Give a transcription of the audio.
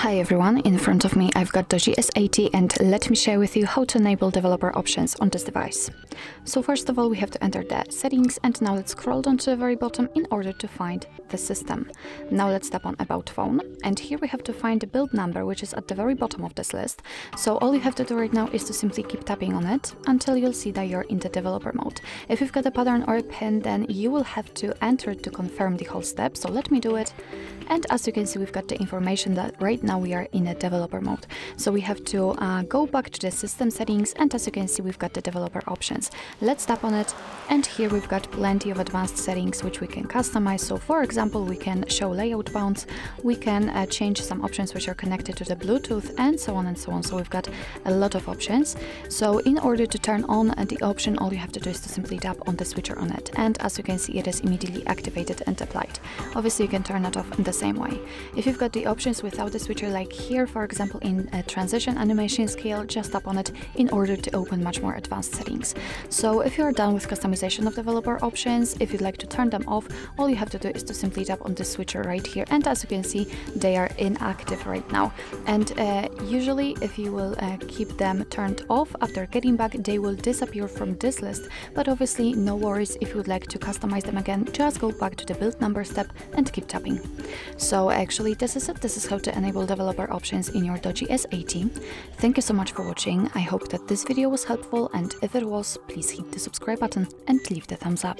Hi everyone, in front of me I've got DOOGEE S80 and let me share with you how to enable developer options on this device. So first of all we have to enter the settings, and now let's scroll down to the very bottom in order to find the system. Now let's tap on About Phone, and here we have to find the build number, which is at the very bottom of this list. So all you have to do right now is to simply keep tapping on it until you'll see that you're in the developer mode. If you've got a pattern or a pin, then you will have to enter it to confirm the whole step, so let me do it. And as you can see, we've got the information that right now we are in a developer mode. So we have to go back to the system settings, and as you can see, we've got the developer options. Let's tap on it, and here we've got plenty of advanced settings which we can customize. So for example, we can show layout bounds, we can change some options which are connected to the Bluetooth, and so on and so on. So we've got a lot of options. So in order to turn on the option, all you have to do is to simply tap on the switcher on it, and as you can see, it is immediately activated and applied. Obviously you can turn it off in the same way. If you've got the options without the switcher, like here for example in a transition animation scale, just tap on it in order to open much more advanced settings. So if you're done with customization of developer options, if you'd like to turn them off, all you have to do is to simply tap on the switcher right here, and as you can see, they are inactive right now. And usually if you will keep them turned off after getting back, they will disappear from this list, but obviously no worries. If you would like to customize them again, just go back to the build number step and keep tapping. So actually this is it. This is how to enable developer options in your DOOGEE S80. Thank you so much for watching. I hope that this video was helpful, and if it was, please hit the subscribe button and leave the thumbs up.